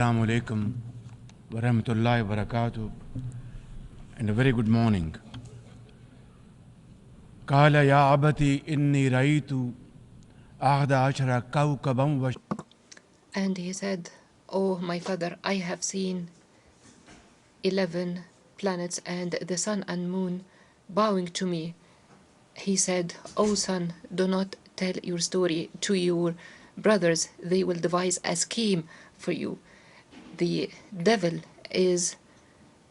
Assalamu alaikum wa rahmatullahi wa barakatuh, and a very good morning. Qala ya abati inni raitu ahda ashara kawkaban wa. And he said, "Oh, my father, I have seen 11 planets and the sun and moon bowing to me." He said, "Oh, son, do not tell your story to your brothers. They will devise a scheme for you. The devil is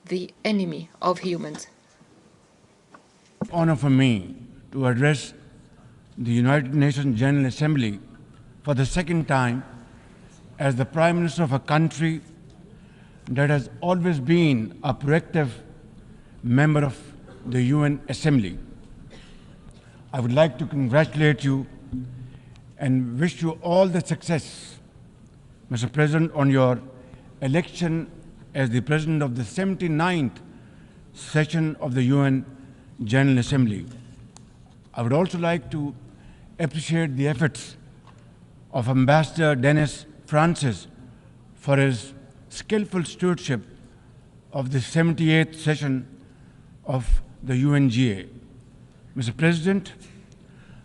the enemy of humans." Honor for me to address the United Nations General Assembly for the second time as the Prime Minister of a country that has always been a proactive member of the UN Assembly. I would like to congratulate you and wish you all the success, Mr. President, on your election as the President of the 79th session of the UN General Assembly. I would also like to appreciate the efforts of Ambassador Dennis Francis for his skillful stewardship of the 78th session of the UNGA. Mr. President,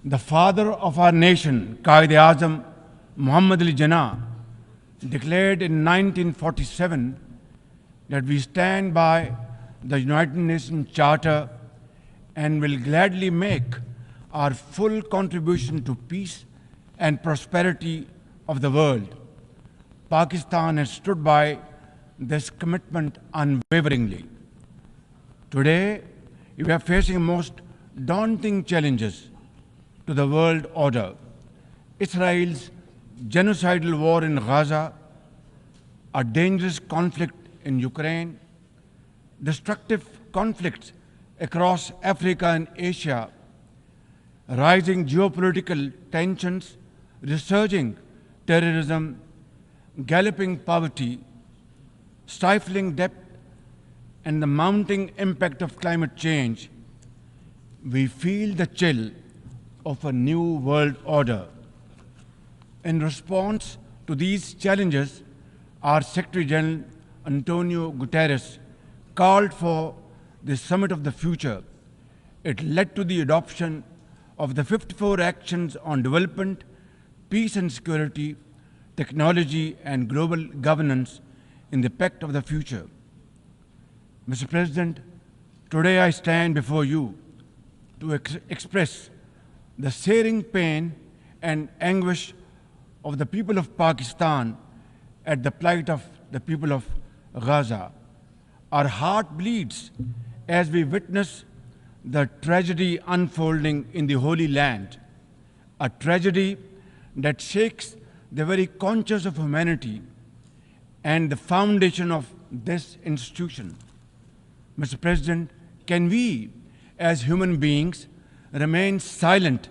the father of our nation, E'azam Muhammad Ali Jinnah, declared in 1947 that we stand by the United Nations Charter and will gladly make our full contribution to peace and prosperity of the world. Pakistan has stood by this commitment unwaveringly. Today, we are facing most daunting challenges to the world order. Israel's genocidal war in Gaza, a dangerous conflict in Ukraine, destructive conflicts across Africa and Asia, rising geopolitical tensions, resurging terrorism, galloping poverty, stifling debt, and the mounting impact of climate change, we feel the chill of a new world order. In response to these challenges, our Secretary General Antonio Guterres called for the Summit of the Future. It led to the adoption of the 54 actions on development, peace and security, technology and global governance in the Pact of the Future. Mr. President, today I stand before you to express the searing pain and anguish of the people of Pakistan at the plight of the people of Gaza. Our heart bleeds as we witness the tragedy unfolding in the Holy Land, a tragedy that shakes the very conscience of humanity and the foundation of this institution. Mr. President, can we, as human beings, remain silent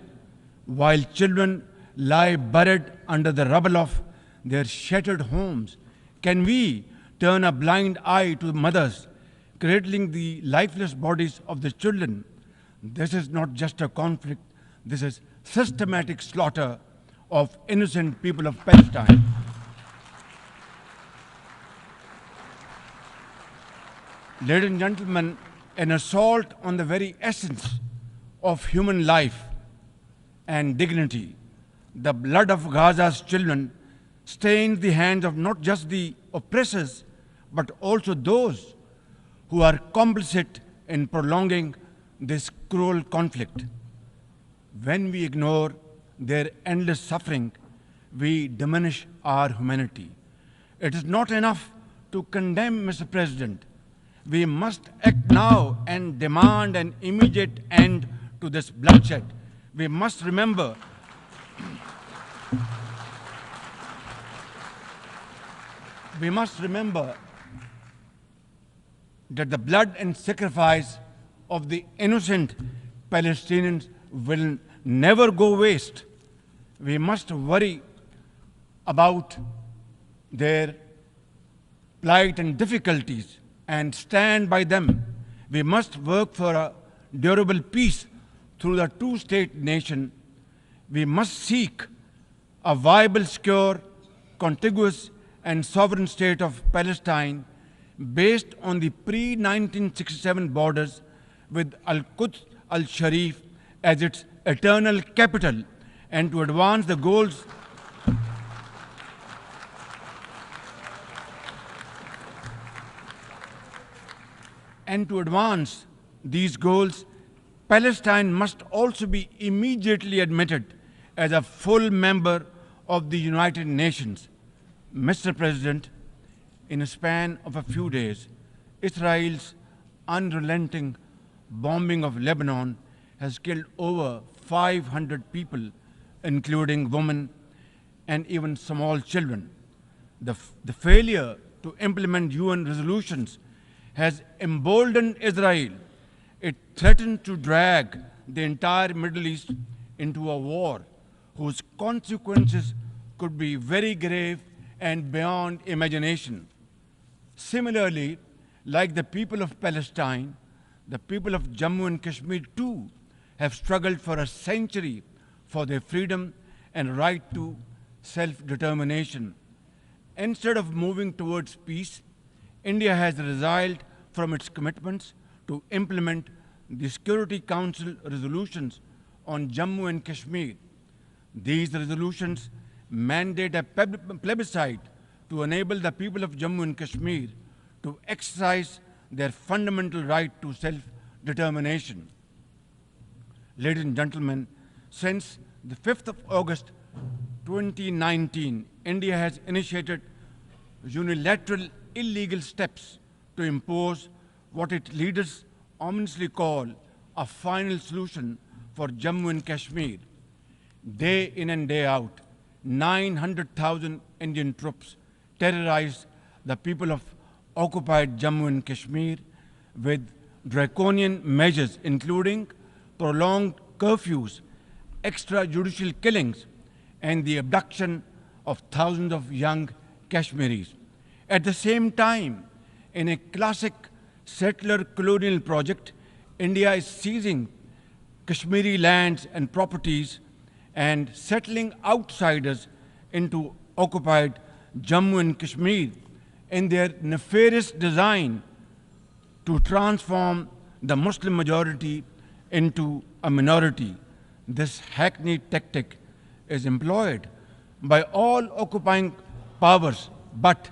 while children lie buried under the rubble of their shattered homes? Can we turn a blind eye to mothers cradling the lifeless bodies of the children? This is not just a conflict, this is systematic slaughter of innocent people of Palestine. Ladies and gentlemen, an assault on the very essence of human life and dignity. The blood of Gaza's children stains the hands of not just the oppressors, but also those who are complicit in prolonging this cruel conflict. When we ignore their endless suffering, we diminish our humanity. It is not enough to condemn, Mr. President. We must act now and demand an immediate end to this bloodshed. We must remember that the blood and sacrifice of the innocent Palestinians will never go waste. We must worry about their plight and difficulties and stand by them. We must work for a durable peace through the two-state nation. We must seek a viable, secure, contiguous and sovereign state of Palestine based on the pre-1967 borders with Al-Quds al-Sharif as its eternal capital, and to advance the goals these goals, Palestine must also be immediately admitted as a full member of the United Nations. Mr. President, in a span of a few days, Israel's unrelenting bombing of Lebanon has killed over 500 people, including women and even small children. The failure to implement UN resolutions has emboldened Israel. It threatened to drag the entire Middle East into a war whose consequences could be very grave and beyond imagination. Similarly, like the people of Palestine, the people of Jammu and Kashmir too have struggled for a century for their freedom and right to self-determination. Instead of moving towards peace, India has resiled from its commitments to implement the Security Council resolutions on Jammu and Kashmir. These resolutions mandate a plebiscite to enable the people of Jammu and Kashmir to exercise their fundamental right to self-determination. Ladies and gentlemen, since the 5th of August 2019, India has initiated unilateral illegal steps to impose what its leaders ominously call a final solution for Jammu and Kashmir. Day in and day out, 900,000 Indian troops terrorized the people of occupied Jammu and Kashmir with draconian measures, including prolonged curfews, extrajudicial killings, and the abduction of thousands of young Kashmiris. At the same time, in a classic settler colonial project, India is seizing Kashmiri lands and properties and settling outsiders into occupied Jammu and Kashmir in their nefarious design to transform the Muslim majority into a minority. This hackneyed tactic is employed by all occupying powers, but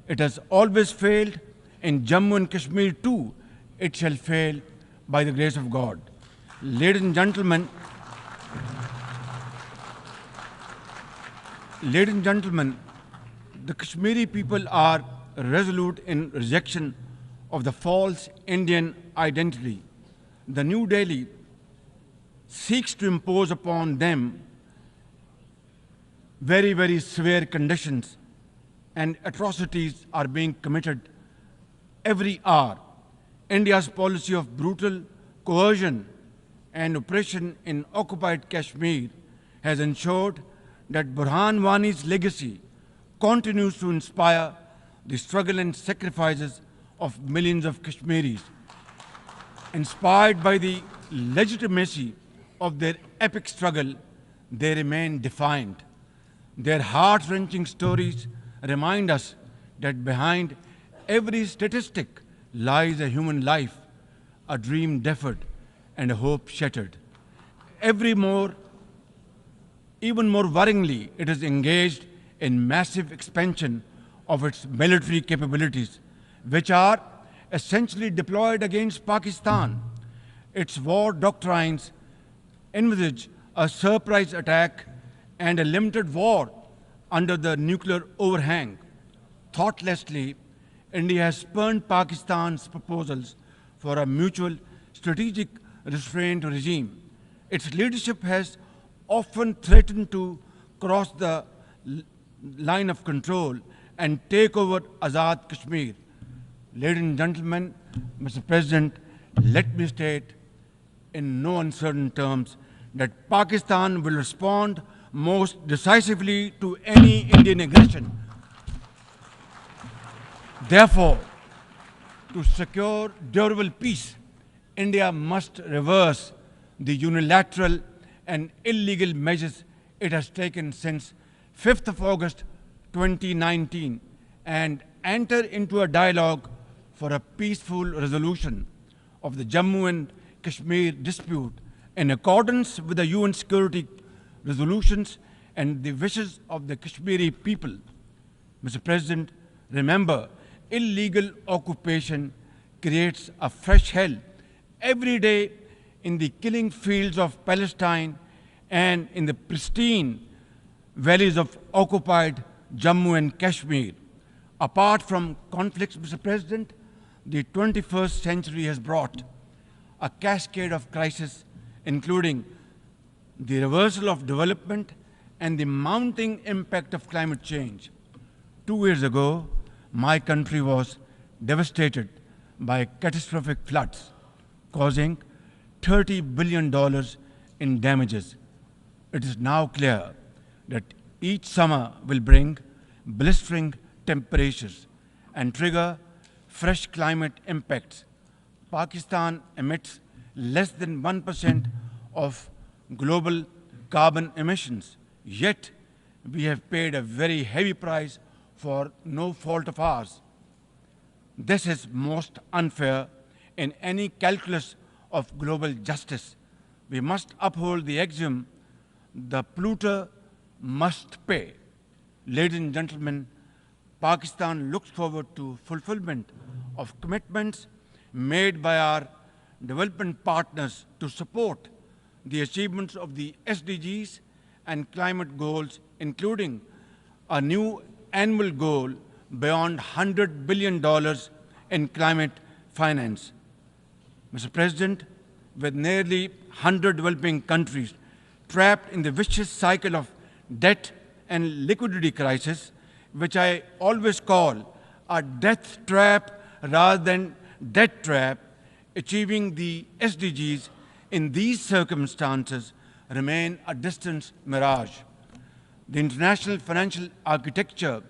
it has always failed. In Jammu and Kashmir too, it shall fail by the grace of God. Ladies and gentlemen, the Kashmiri people are resolute in rejection of the false Indian identity. The New Delhi seeks to impose upon them very, very severe conditions, and atrocities are being committed every hour. India's policy of brutal coercion and oppression in occupied Kashmir has ensured that Burhan Wani's legacy continues to inspire the struggle and sacrifices of millions of Kashmiris. Inspired by the legitimacy of their epic struggle, they remain defiant. Their heart-wrenching stories remind us that behind every statistic lies a human life, a dream deferred, and a hope shattered. Even more worryingly, it is engaged in massive expansion of its military capabilities, which are essentially deployed against Pakistan. Its war doctrines envisage a surprise attack and a limited war under the nuclear overhang. Thoughtlessly, India has spurned Pakistan's proposals for a mutual strategic restraint regime. Its leadership has often threatened to cross the line of control and take over Azad Kashmir. Ladies and gentlemen, Mr. President, let me state in no uncertain terms that Pakistan will respond most decisively to any Indian aggression. Therefore, to secure durable peace, India must reverse the unilateral and illegal measures it has taken since 5th of August 2019 and enter into a dialogue for a peaceful resolution of the Jammu and Kashmir dispute in accordance with the UN security resolutions and the wishes of the Kashmiri people. Mr. President, remember, illegal occupation creates a fresh hell every day in the killing fields of Palestine and in the pristine valleys of occupied Jammu and Kashmir. Apart from conflicts, Mr. President, the 21st century has brought a cascade of crises, including the reversal of development and the mounting impact of climate change. 2 years ago, my country was devastated by catastrophic floods, causing $30 billion in damages. It is now clear that each summer will bring blistering temperatures and trigger fresh climate impacts. Pakistan emits less than 1% of global carbon emissions, yet we have paid a very heavy price for no fault of ours. This is most unfair in any calculus of global justice. We must uphold the axiom, the polluter must pay. Ladies and gentlemen, Pakistan looks forward to fulfillment of commitments made by our development partners to support the achievements of the SDGs and climate goals, including a new annual goal beyond $100 billion in climate finance. Mr. President, with nearly 100 developing countries trapped in the vicious cycle of debt and liquidity crisis, which I always call a death trap rather than debt trap, achieving the SDGs in these circumstances remain a distant mirage. The international financial architecture,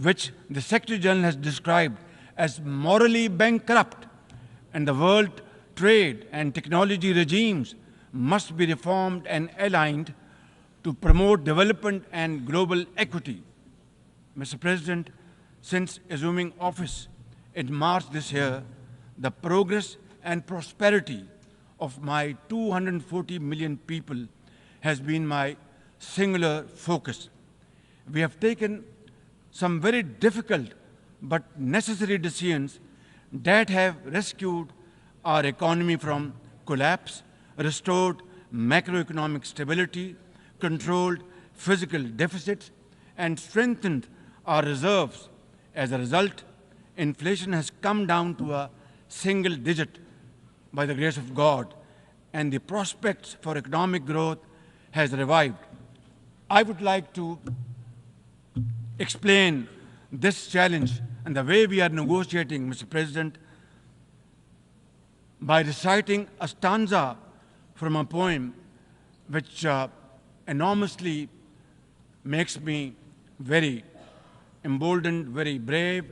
which the Secretary General has described as morally bankrupt, and the world trade and technology regimes must be reformed and aligned to promote development and global equity. Mr. President, since assuming office in March this year, the progress and prosperity of my 240 million people has been my singular focus. We have taken some very difficult but necessary decisions that have rescued our economy from collapse, restored macroeconomic stability, controlled physical deficits, and strengthened our reserves. As a result, inflation has come down to a single digit by the grace of God, and the prospects for economic growth has revived. I would like to explain this challenge and the way we are negotiating, Mr. President, by reciting a stanza from a poem which enormously makes me very emboldened, very brave,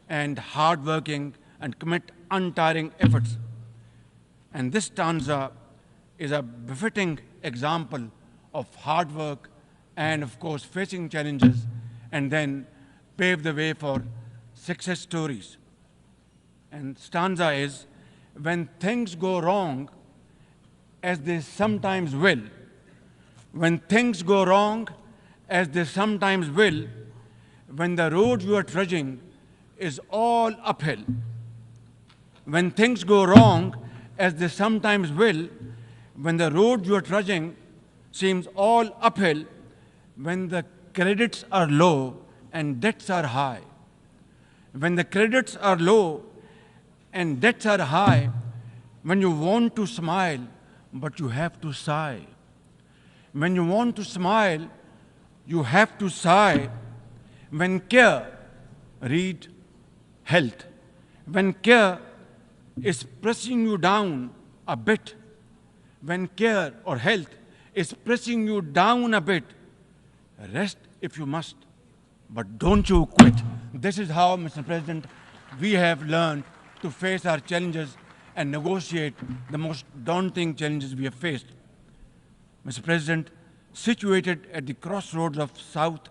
and hardworking, and commit untiring efforts. And this stanza is a befitting example of hard work and, of course, facing challenges and then pave the way for success stories. And stanza is, when things go wrong, as they sometimes will, when things go wrong, as they sometimes will, when the road you are trudging is all uphill, when things go wrong, as they sometimes will, when the road you are trudging seems all uphill, when the credits are low and debts are high, when the credits are low and debts are high, when you want to smile, but you have to sigh. When you want to smile, you have to sigh. When care, read health. When care is pressing you down a bit, when care or health is pressing you down a bit, rest if you must, but don't you quit. This is how, Mr. President, we have learned to face our challenges and negotiate the most daunting challenges we have faced. Mr. President, situated at the crossroads of South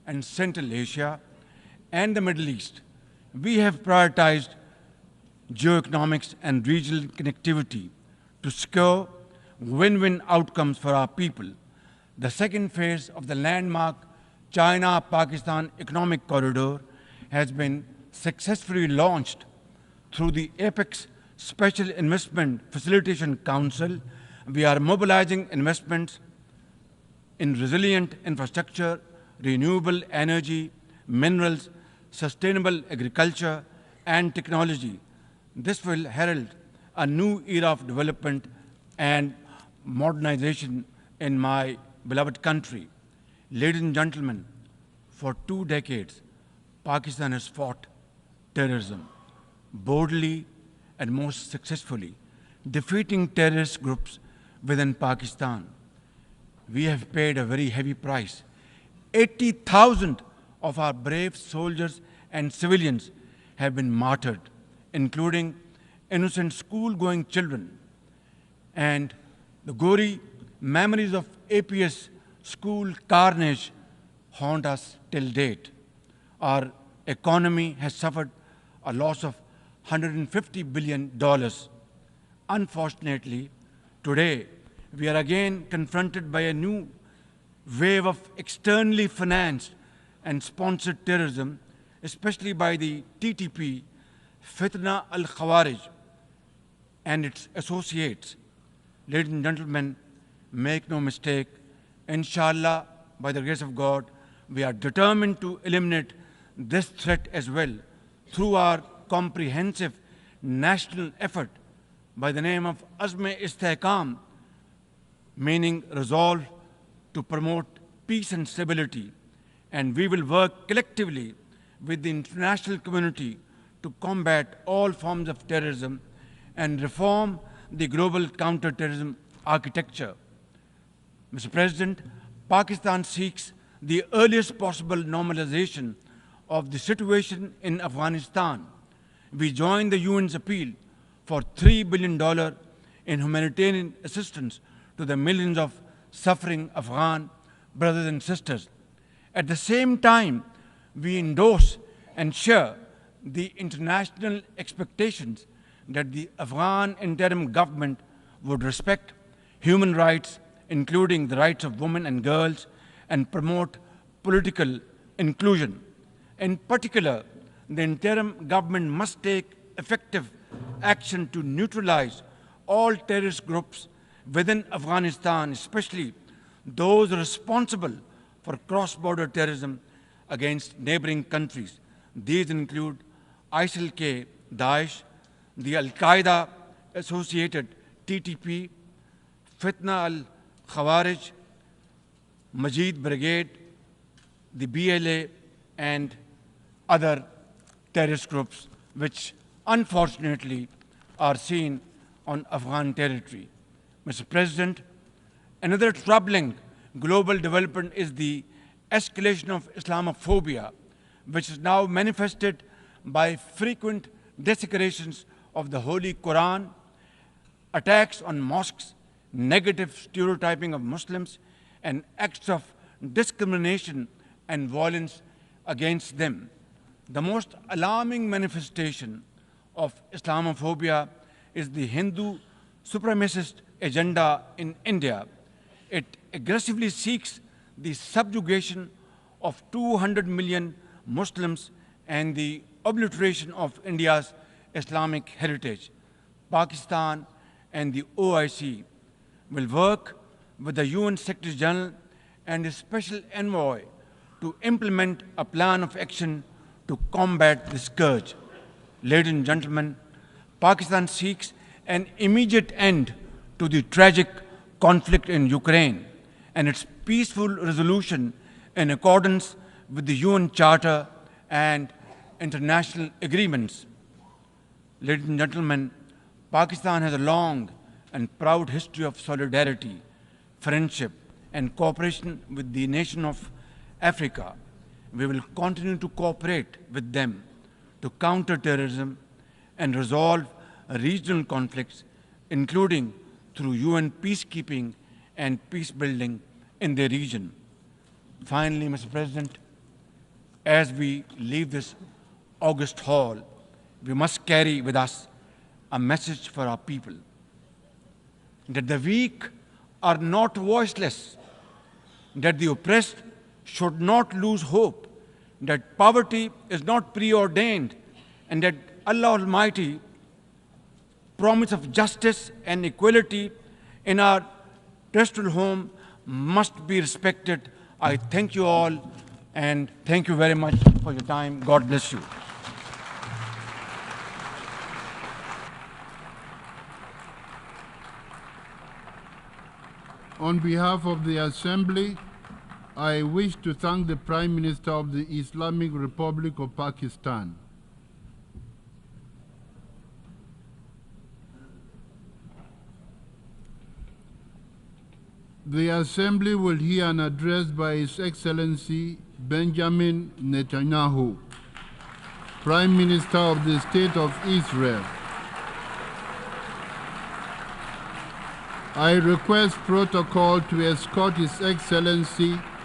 and Central Asia and the Middle East, we have prioritized geoeconomics and regional connectivity to secure win-win outcomes for our people. The second phase of the landmark China-Pakistan Economic Corridor has been successfully launched through the Apex Special Investment Facilitation Council. We are mobilizing investments in resilient infrastructure, renewable energy, minerals, sustainable agriculture, and technology. This will herald a new era of development and modernization in my beloved country. Ladies and gentlemen, for 2 decades, Pakistan has fought terrorism boldly and most successfully, defeating terrorist groups within Pakistan. We have paid a very heavy price. 80,000 of our brave soldiers and civilians have been martyred, including innocent school-going children. And the gory memories of APS school carnage haunt us till date. Our economy has suffered a loss of $150 billion. Unfortunately, today, we are again confronted by a new wave of externally financed and sponsored terrorism, especially by the TTP, Fitna al-Khawarij, and its associates. Ladies and gentlemen, make no mistake, inshallah, by the grace of God, we are determined to eliminate this threat as well through our comprehensive national effort by the name of Azm-e-Istehkam, meaning resolve to promote peace and stability. And we will work collectively with the international community to combat all forms of terrorism and reform the global counterterrorism architecture. Mr. President, Pakistan seeks the earliest possible normalization of the situation in Afghanistan. We join the UN's appeal for $3 billion in humanitarian assistance to the millions of suffering Afghan brothers and sisters. At the same time, we endorse and share the international expectations that the Afghan interim government would respect human rights, including the rights of women and girls, and promote political inclusion. In particular, the interim government must take effective action to neutralize all terrorist groups within Afghanistan, especially those responsible for cross-border terrorism against neighboring countries. These include ISIL-K, Daesh, the Al-Qaeda associated TTP, Fitna al-Khawarij, Majid Brigade, the BLA, and other terrorist groups which unfortunately are seen on Afghan territory. Mr. President, another troubling global development is the escalation of Islamophobia, which is now manifested by frequent desecrations of the Holy Quran, attacks on mosques, negative stereotyping of Muslims, and acts of discrimination and violence against them. The most alarming manifestation of Islamophobia is the Hindu supremacist agenda in India. It aggressively seeks the subjugation of 200 million Muslims and the obliteration of India's Islamic heritage. Pakistan and the OIC will work with the UN Secretary General and his special envoy to implement a plan of action to combat this scourge. Ladies and gentlemen, Pakistan seeks an immediate end to the tragic conflict in Ukraine and its peaceful resolution in accordance with the UN Charter and international agreements. Ladies and gentlemen, Pakistan has a long and proud history of solidarity, friendship, and cooperation with the nation of Africa. We will continue to cooperate with them to counter terrorism and resolve regional conflicts, including through UN peacekeeping and peace building in the region. Finally, Mr. President, as we leave this august hall, we must carry with us a message for our people, that the weak are not voiceless, that the oppressed should not lose hope, that poverty is not preordained, and that Allah Almighty promise of justice and equality in our terrestrial home must be respected. I thank you all, and thank you very much for your time. God bless you. On behalf of the Assembly, I wish to thank the Prime Minister of the Islamic Republic of Pakistan. The Assembly will hear an address by His Excellency Benjamin Netanyahu, Prime Minister of the State of Israel. I request protocol to escort His Excellency